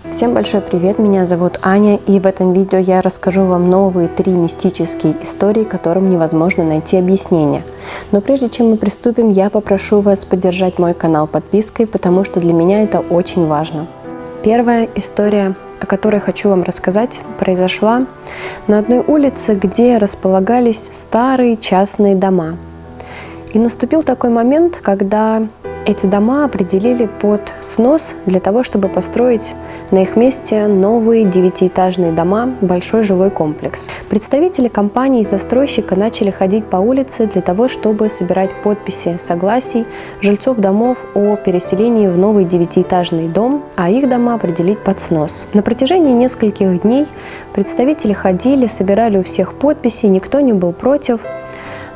Всем большой привет, меня зовут Аня, и в этом видео я расскажу вам новые 3 мистические истории, которым невозможно найти объяснение. Но прежде чем мы приступим, я попрошу вас поддержать мой канал подпиской, потому что для меня это очень важно. Первая история, о которой хочу вам рассказать, произошла на одной улице, где располагались старые частные дома. И наступил такой момент, когда эти дома определили под снос для того, чтобы построить на их месте новые 9-этажные дома, большой жилой комплекс. Представители компании и застройщика начали ходить по улице для того, чтобы собирать подписи согласий жильцов домов о переселении в новый 9-этажный дом, а их дома определить под снос. На протяжении нескольких дней представители ходили, собирали у всех подписи, никто не был против.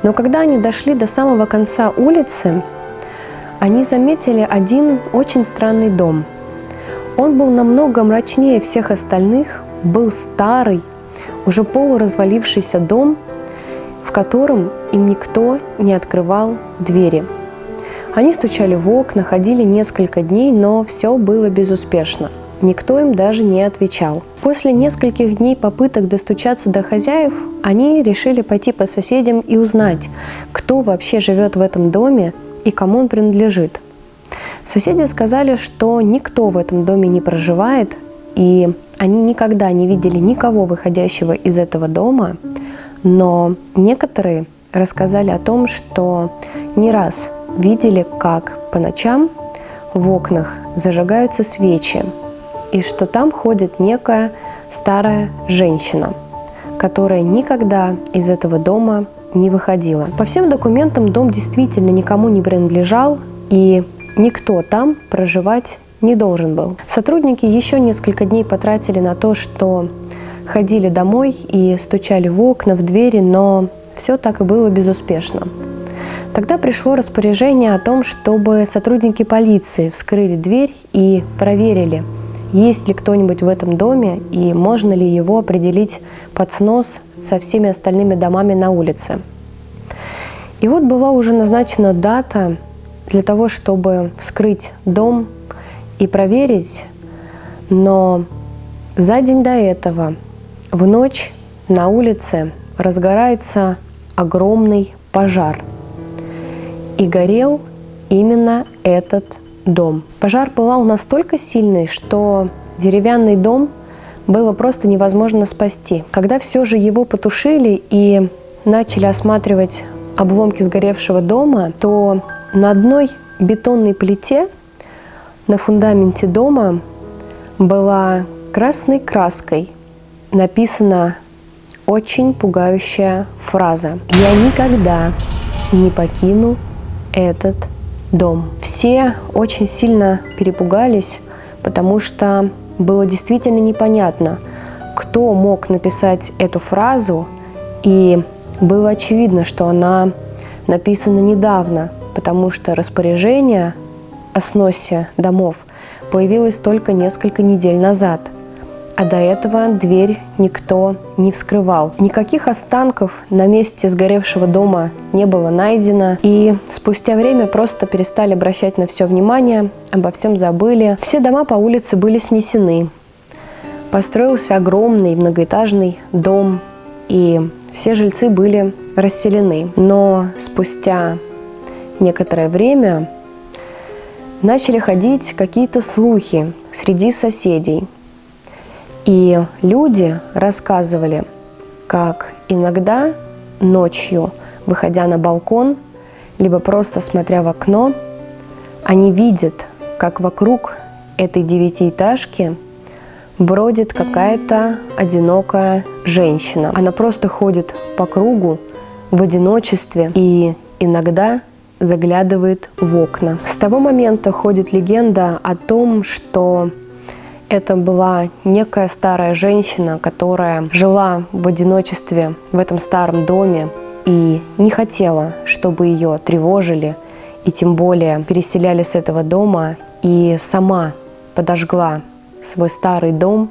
Но когда они дошли до самого конца улицы, они заметили один очень странный дом. Он был намного мрачнее всех остальных, был старый, уже полуразвалившийся дом, в котором им никто не открывал двери. Они стучали в окна, ходили несколько дней, но все было безуспешно. Никто им даже не отвечал. После нескольких дней попыток достучаться до хозяев, они решили пойти по соседям и узнать, кто вообще живет в этом доме и кому он принадлежит. Соседи сказали, что никто в этом доме не проживает, и они никогда не видели никого выходящего из этого дома, но некоторые рассказали о том, что не раз видели, как по ночам в окнах зажигаются свечи, и что там ходит некая старая женщина, которая никогда из этого дома не выходила. По всем документам дом действительно никому не принадлежал, и никто там проживать не должен был. Сотрудники еще несколько дней потратили на то, что ходили домой и стучали в окна, в двери, но все так и было безуспешно. Тогда пришло распоряжение о том, чтобы сотрудники полиции вскрыли дверь и проверили, есть ли кто-нибудь в этом доме и можно ли его определить под снос со всеми остальными домами на улице. И вот была уже назначена дата для того, чтобы вскрыть дом и проверить, но за день до этого, в ночь, на улице разгорается огромный пожар. И горел именно этот дом. Пожар пылал настолько сильный, что деревянный дом было просто невозможно спасти. Когда все же его потушили и начали осматривать обломки сгоревшего дома, то на одной бетонной плите на фундаменте дома была красной краской написана очень пугающая фраза: «Я никогда не покину этот дом». Все очень сильно перепугались, потому что было действительно непонятно, кто мог написать эту фразу, и было очевидно, что она написана недавно, потому что распоряжение о сносе домов появилось только несколько недель назад, а до этого дверь никто не вскрывал. Никаких останков на месте сгоревшего дома не было найдено, и спустя время просто перестали обращать на все внимание, обо всем забыли. Все дома по улице были снесены. Построился огромный многоэтажный дом, и все жильцы были расселены. Но спустя некоторое время начали ходить какие-то слухи среди соседей. И люди рассказывали, как иногда ночью, выходя на балкон, либо просто смотря в окно, они видят, как вокруг этой 9-этажки бродит какая-то одинокая женщина. Она просто ходит по кругу в одиночестве и иногда заглядывает в окна. С того момента ходит легенда о том, что это была некая старая женщина, которая жила в одиночестве в этом старом доме и не хотела, чтобы ее тревожили и тем более переселяли с этого дома, и сама подожгла свой старый дом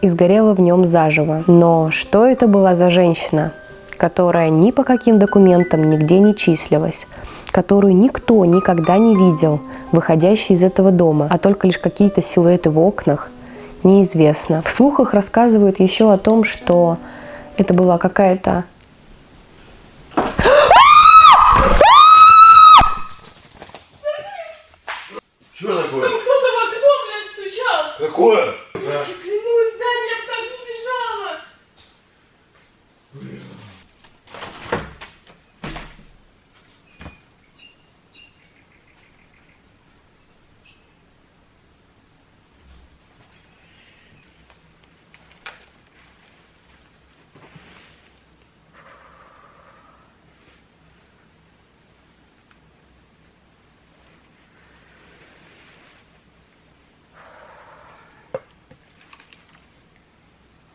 и сгорела в нем заживо. Но что это была за женщина, которая ни по каким документам нигде не числилась, которую никто никогда не видел, выходящей из этого дома, а только лишь какие-то силуэты в окнах, неизвестно. В слухах рассказывают еще о том, что это была какая-то... Что такое? Там кто-то в окно, блядь, стучал. Какое? Я тебе клянусь, да, я бы так убежала.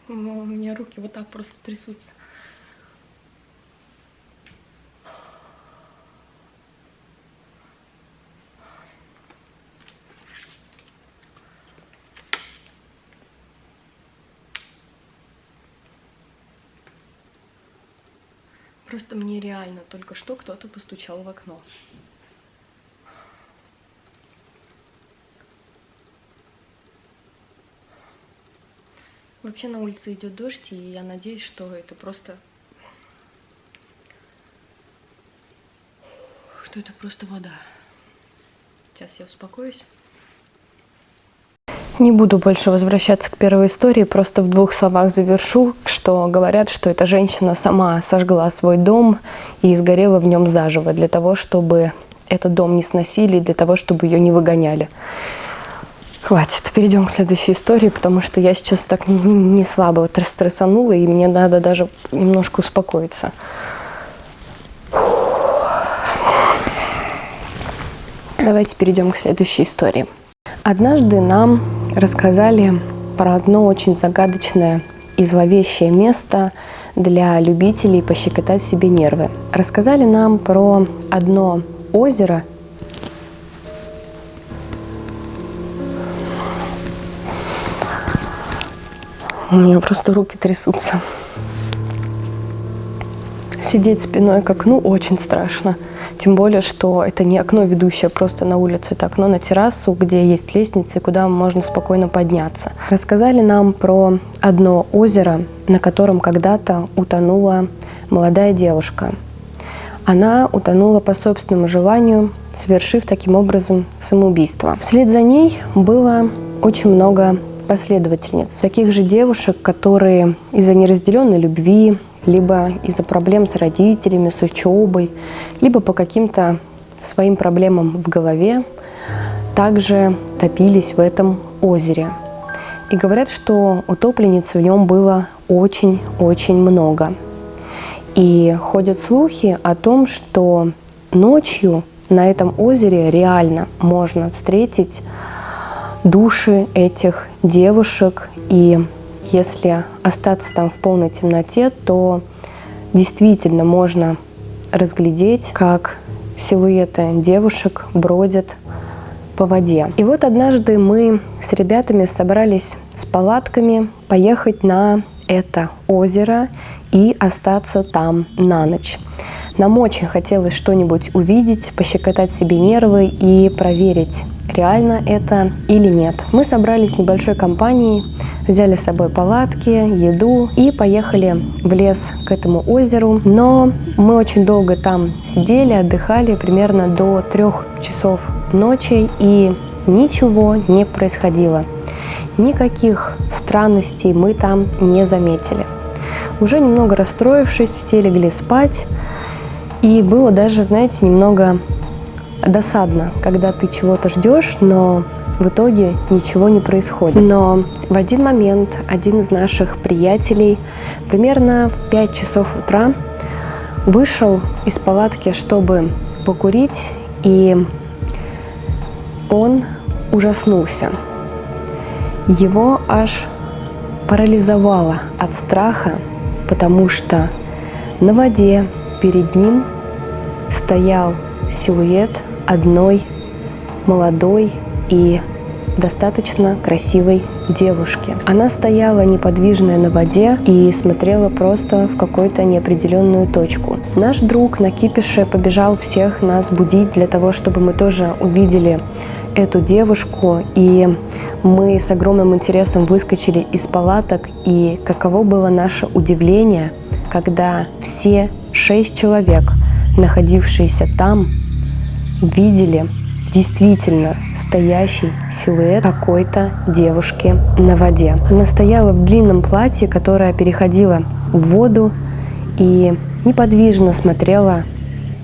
У меня руки вот так просто трясутся. Просто мне реально только что кто-то постучал в окно. Вообще на улице идет дождь, и я надеюсь, что это просто... Что это просто вода. Сейчас я успокоюсь. Не буду больше возвращаться к первой истории, просто в 2 словах завершу, что говорят, что эта женщина сама сожгла свой дом и сгорела в нем заживо, для того, чтобы этот дом не сносили, для того, чтобы ее не выгоняли. Хватит, перейдем к следующей истории, потому что я сейчас так не слабо стрессанула, и мне надо даже немножко успокоиться. Давайте перейдем к следующей истории. Однажды нам рассказали про одно очень загадочное и зловещее место для любителей пощекотать себе нервы. Рассказали нам про одно озеро. У меня просто руки трясутся. Сидеть спиной к окну очень страшно. Тем более, что это не окно, ведущее просто на улицу, это окно на террасу, где есть лестница и куда можно спокойно подняться. Рассказали нам про одно озеро, на котором когда-то утонула молодая девушка. Она утонула по собственному желанию, совершив таким образом самоубийство. Вслед за ней было очень много последовательниц, таких же девушек, которые из-за неразделенной любви, либо из-за проблем с родителями, с учебой, либо по каким-то своим проблемам в голове, также топились в этом озере. И говорят, что утопленниц в нем было очень-очень много. И ходят слухи о том, что ночью на этом озере реально можно встретить души этих девушек, и если остаться там в полной темноте, то действительно можно разглядеть, как силуэты девушек бродят по воде. И вот однажды мы с ребятами собрались с палатками поехать на это озеро и остаться там на ночь. Нам очень хотелось что-нибудь увидеть, пощекотать себе нервы и проверить, реально это или нет. Мы собрались небольшой компанией, взяли с собой палатки, еду и поехали в лес к этому озеру. Но мы очень долго там сидели, отдыхали, примерно до 3 часов ночи, и ничего не происходило. Никаких странностей мы там не заметили. Уже немного расстроившись, все легли спать. И было даже, знаете, немного досадно, когда ты чего-то ждешь, но в итоге ничего не происходит. Но в один момент один из наших приятелей примерно в 5 часов утра вышел из палатки, чтобы покурить, и он ужаснулся. Его аж парализовало от страха, потому что на воде перед ним стоял силуэт одной молодой и достаточно красивой девушки. Она стояла неподвижная на воде и смотрела просто в какую-то неопределенную точку. Наш друг на кипише побежал всех нас будить для того, чтобы мы тоже увидели эту девушку, и мы с огромным интересом выскочили из палаток, и каково было наше удивление, когда все 6 человек, находившиеся там, видели действительно стоящий силуэт какой-то девушки на воде. Она стояла в длинном платье, которое переходило в воду, и неподвижно смотрела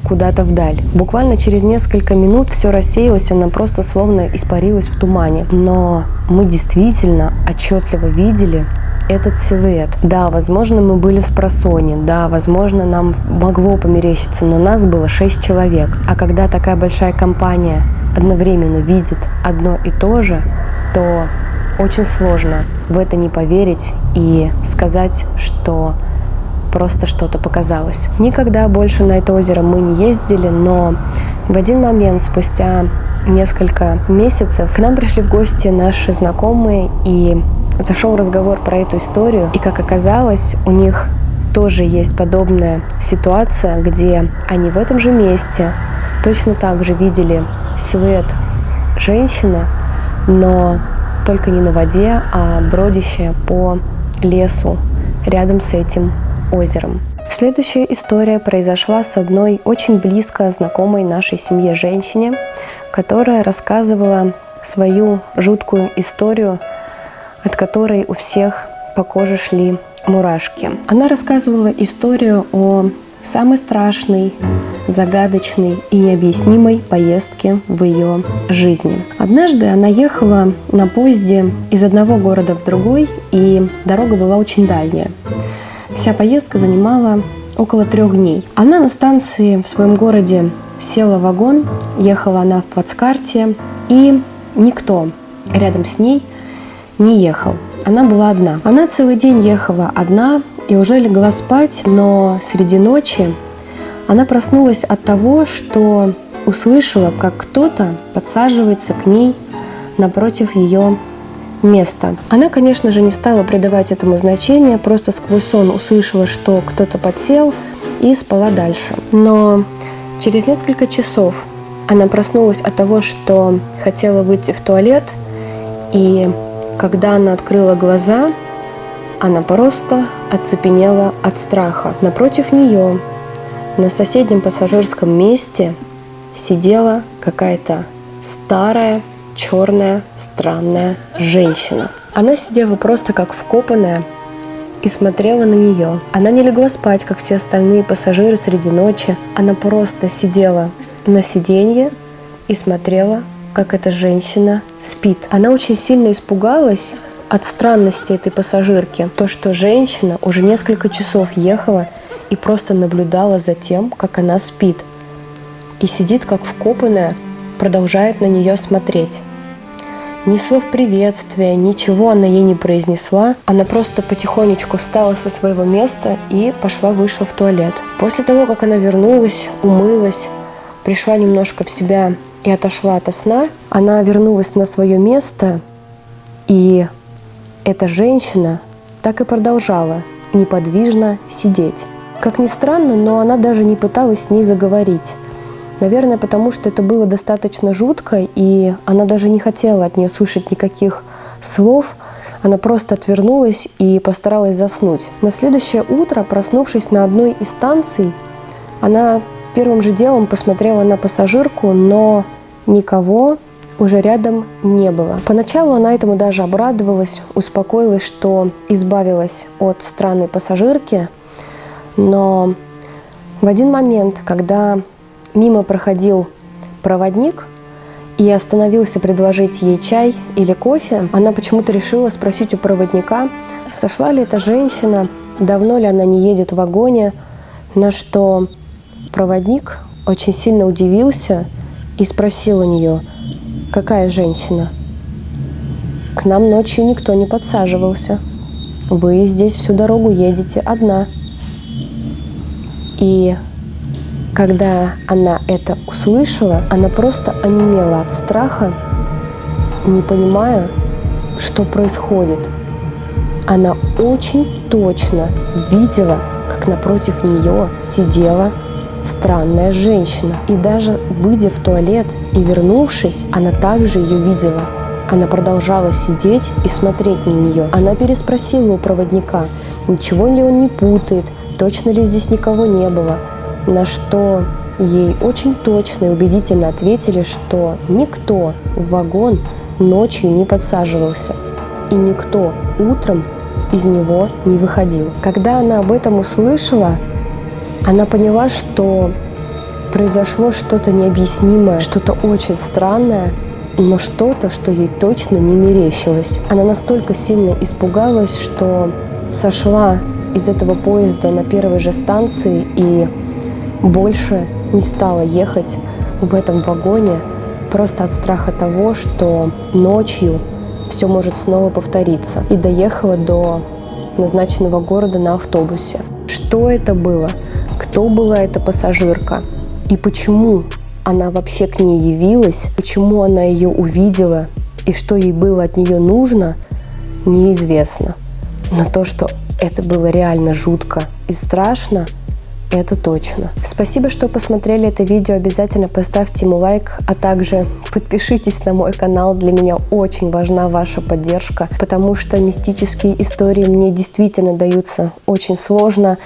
куда-то вдаль. Буквально через несколько минут все рассеялось, она просто словно испарилась в тумане. Но мы действительно отчетливо видели этот силуэт. Да, возможно, мы были спросонья, да, возможно, нам могло померещиться, но нас было 6 человек. А когда такая большая компания одновременно видит одно и то же, то очень сложно в это не поверить и сказать, что просто что-то показалось. Никогда больше на это озеро мы не ездили, но в один момент, спустя несколько месяцев, к нам пришли в гости наши знакомые, и зашел разговор про эту историю. И, как оказалось, у них тоже есть подобная ситуация, где они в этом же месте точно так же видели силуэт женщины, но только не на воде, а бродящая по лесу рядом с этим озером. Следующая история произошла с одной очень близко знакомой нашей семье женщине, которая рассказывала свою жуткую историю, от которой у всех по коже шли мурашки. Она рассказывала историю о самой страшной, загадочной и необъяснимой поездке в ее жизни. Однажды она ехала на поезде из одного города в другой, и дорога была очень дальняя. Вся поездка занимала около 3 дней. Она на станции в своем городе села в вагон, ехала она в плацкарте, и никто рядом с ней не ехал. Она была одна. Она целый день ехала одна и уже легла спать, но среди ночи она проснулась от того, что услышала, как кто-то подсаживается к ней напротив ее места. Она, конечно же, не стала придавать этому значения, просто сквозь сон услышала, что кто-то подсел, и спала дальше. Но через несколько часов она проснулась от того, что хотела выйти в туалет, и когда она открыла глаза, она просто оцепенела от страха. Напротив нее, на соседнем пассажирском месте, сидела какая-то старая, черная, странная женщина. Она сидела просто как вкопанная и смотрела на нее. Она не легла спать, как все остальные пассажиры среди ночи. Она просто сидела на сиденье и смотрела, как эта женщина спит. Она очень сильно испугалась от странности этой пассажирки. То, что женщина уже несколько часов ехала и просто наблюдала за тем, как она спит. И сидит как вкопанная, продолжает на нее смотреть. Ни слов приветствия, ничего она ей не произнесла. Она просто потихонечку встала со своего места и вышла в туалет. После того, как она вернулась, умылась, пришла немножко в себя и отошла ото сна, она вернулась на свое место, и эта женщина так и продолжала неподвижно сидеть. Как ни странно, но она даже не пыталась с ней заговорить. Наверное, потому что это было достаточно жутко, и она даже не хотела от нее слышать никаких слов. Она просто отвернулась и постаралась заснуть. На следующее утро, проснувшись на одной из станций, она первым же делом посмотрела на пассажирку, но никого уже рядом не было. Поначалу она этому даже обрадовалась, успокоилась, что избавилась от странной пассажирки, но в один момент, когда мимо проходил проводник и остановился предложить ей чай или кофе, она почему-то решила спросить у проводника, сошла ли эта женщина, давно ли она не едет в вагоне, на что проводник очень сильно удивился и спросил у нее: «Какая женщина? К нам ночью никто не подсаживался. Вы здесь всю дорогу едете одна». И когда она это услышала, она просто онемела от страха, не понимая, что происходит. Она очень точно видела, как напротив нее сидела странная женщина. И даже выйдя в туалет и вернувшись, она также ее видела. Она продолжала сидеть и смотреть на нее. Она переспросила у проводника, ничего ли он не путает, точно ли здесь никого не было. На что ей очень точно и убедительно ответили, что никто в вагон ночью не подсаживался. И никто утром из него не выходил. Когда она об этом услышала, она поняла, что произошло что-то необъяснимое, что-то очень странное, но что-то, что ей точно не мерещилось. Она настолько сильно испугалась, что сошла из этого поезда на первой же станции и больше не стала ехать в этом вагоне просто от страха того, что ночью все может снова повториться. И доехала до назначенного города на автобусе. Что это было? Кто была эта пассажирка? И почему она вообще к ней явилась? Почему она ее увидела? И что ей было от нее нужно? Неизвестно. Но то, что это было реально жутко и страшно, это точно. Спасибо, что посмотрели это видео. Обязательно поставьте ему лайк, а также подпишитесь на мой канал. Для меня очень важна ваша поддержка, потому что мистические истории мне действительно даются очень сложно,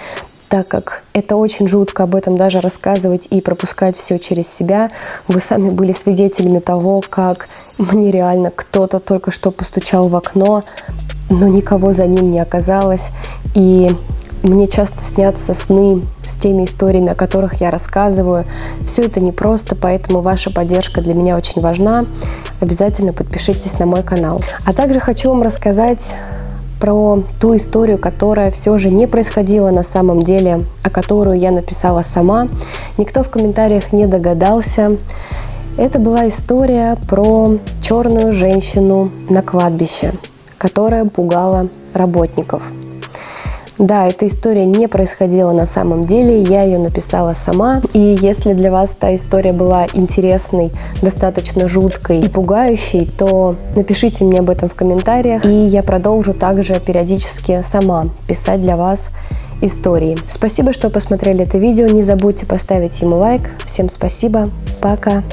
так как это очень жутко об этом даже рассказывать и пропускать все через себя. Вы сами были свидетелями того, как мне реально кто-то только что постучал в окно, но никого за ним не оказалось. И мне часто снятся сны с теми историями, о которых я рассказываю. Все это непросто, поэтому ваша поддержка для меня очень важна. Обязательно подпишитесь на мой канал. А также хочу вам рассказать про ту историю, которая все же не происходила на самом деле, а которую я написала сама. Никто в комментариях не догадался. Это была история про черную женщину на кладбище, которая пугала работников. Да, эта история не происходила на самом деле, я ее написала сама. И если для вас та история была интересной, достаточно жуткой и пугающей, то напишите мне об этом в комментариях, и я продолжу также периодически сама писать для вас истории. Спасибо, что посмотрели это видео, не забудьте поставить ему лайк. Всем спасибо, пока!